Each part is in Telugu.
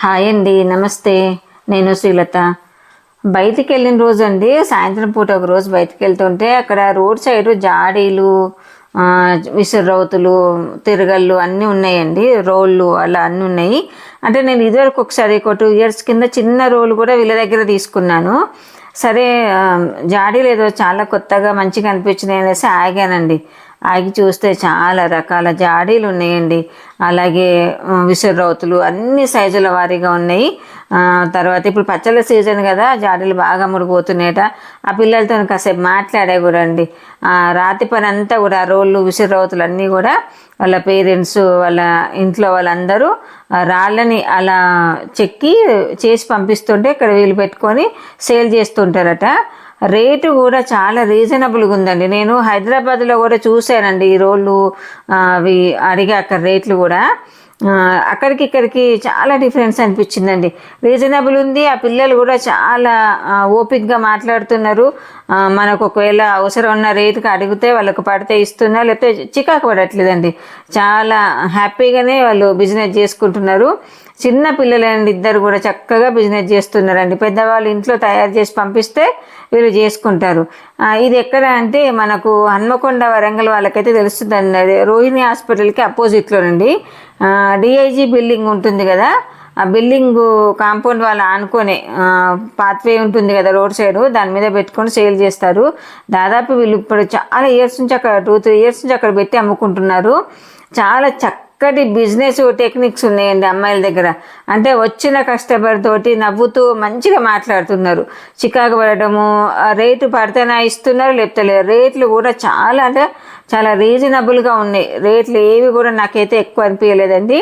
హాయ్ అండి, నమస్తే. నేను శ్రీలత. బయటికి వెళ్ళిన రోజు అండి, సాయంత్రం పూట ఒక రోజు బయటికి వెళ్తుంటే అక్కడ రోడ్ సైడ్ జాడీలు, విసురౌతులు, తిరగళ్ళు అన్నీ ఉన్నాయండి. రోళ్ళు అలా అన్నీ ఉన్నాయి. అంటే నేను ఇదివరకు ఒకసారి 2 years కింద చిన్న రోలు కూడా వీళ్ళ దగ్గర తీసుకున్నాను. సరే, జాడీలు ఏదో చాలా కొత్తగా మంచిగా అనిపించినాయి అనేసి ఆగానండి. ఆగి చూస్తే చాలా రకాల జాడీలు ఉన్నాయండి. అలాగే విసురౌతులు అన్ని సైజుల వారీగా ఉన్నాయి. తర్వాత ఇప్పుడు పచ్చళ్ళ సీజన్ కదా, జాడీలు బాగా ముడిపోతున్నాయట. ఆ పిల్లలతో కాసేపు మాట్లాడే కూడా అండి. రాతి పని అంతా కూడా రోళ్ళు విసురౌతులు అన్నీ కూడా వాళ్ళ పేరెంట్స్, వాళ్ళ ఇంట్లో వాళ్ళందరూ రాళ్ళని అలా చెక్కి చేసి పంపిస్తుంటే ఇక్కడ వీళ్ళు పెట్టుకొని సేల్ చేస్తుంటారట. రేటు కూడా చాలా రీజనబుల్గా ఉందండి. నేను హైదరాబాద్లో కూడా చూశానండి ఈ రోళ్ళు. అవి అడిగా అక్కడ రేట్లు కూడా అక్కడికి ఇక్కడికి చాలా డిఫరెన్స్ అనిపించిందండి. రీజనబుల్ ఉంది. ఆ పిల్లలు కూడా చాలా ఓపిక్గా మాట్లాడుతున్నారు. మనకు ఒకవేళ అవసరం ఉన్న రేటుకి అడిగితే వాళ్ళకు పడితే ఇస్తున్నారు, లేకపోతే చికాకు పడట్లేదండి. చాలా హ్యాపీగానే వాళ్ళు బిజినెస్ చేసుకుంటున్నారు. చిన్న పిల్లలండి, ఇద్దరు కూడా చక్కగా బిజినెస్ చేస్తున్నారండి. పెద్దవాళ్ళు ఇంట్లో తయారు చేసి పంపిస్తే వీళ్ళు చేసుకుంటారు. ఇది ఎక్కడ అంటే మనకు హన్మకొండ, వరంగల్ వాళ్ళకైతే తెలుస్తుందండి. అది రోహిణి హాస్పిటల్కి అపోజిట్లోనండి. డిఐజీ బిల్డింగ్ ఉంటుంది కదా, ఆ బిల్డింగ్ కాంపౌండ్ వాళ్ళు ఆనుకొని పాత్వే ఉంటుంది కదా రోడ్ సైడ్, దాని మీద పెట్టుకొని సేల్ చేస్తారు. దాదాపు వీళ్ళు ఇప్పుడు చాలా ఇయర్స్ నుంచి అక్కడ 2-3 years నుంచి అక్కడ పెట్టి అమ్ముకుంటున్నారు. చాలా చక్కటి బిజినెస్ టెక్నిక్స్ ఉన్నాయండి అమ్మాయిల దగ్గర. అంటే వచ్చిన కస్టమర్ తోటి నవ్వుతూ మంచిగా మాట్లాడుతున్నారు. చికాకు పడటము, రేటు పడితేనా ఇస్తున్నారు, లేకపోతే లేదు. రేట్లు కూడా చాలా అంటే చాలా రీజనబుల్గా ఉన్నాయి. రేట్లు ఏవి కూడా నాకైతే ఎక్కువ అనిపించలేదండి.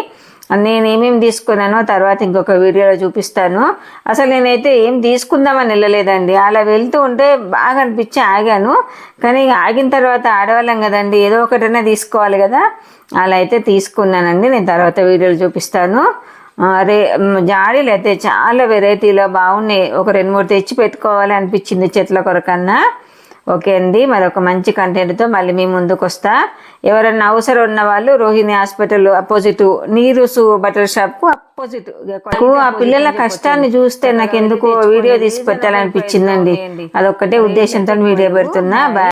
నేను ఏమేమి తీసుకున్నానో తర్వాత ఇంకొక వీడియోలో చూపిస్తాను. అసలు నేనైతే ఏం తీసుకుందామని వెళ్ళలేదండి. అలా వెళ్తూ ఉంటే బాగా అనిపించి ఆగాను. కానీ ఆగిన తర్వాత ఆడవాళ్ళం కదండి, ఏదో ఒకటైనా తీసుకోవాలి కదా, అలా అయితే తీసుకున్నానండి. నేను తర్వాత వీడియోలు చూపిస్తాను. జాడీలు అయితే చాలా వెరైటీలో బాగున్నాయి. ఒక 2-3 తెచ్చి పెట్టుకోవాలి అనిపించింది చెట్ల కొరకన్నా. ఓకే అండి, మరొక మంచి కంటెంట్తో మళ్ళీ మీ ముందుకు వస్తా. ఎవరన్నా అవసరం ఉన్న వాళ్ళు రోహిణి హాస్పిటల్ అపోజిట్, నీరుసు బట్టల షాప్కు అపోజిట్. ఆ పిల్లల కష్టాన్ని చూస్తే నాకు ఎందుకు వీడియో తీసి పెట్టాలనిపించిందండి. అదొక్కటే ఉద్దేశంతో వీడియో పెడుతున్నా.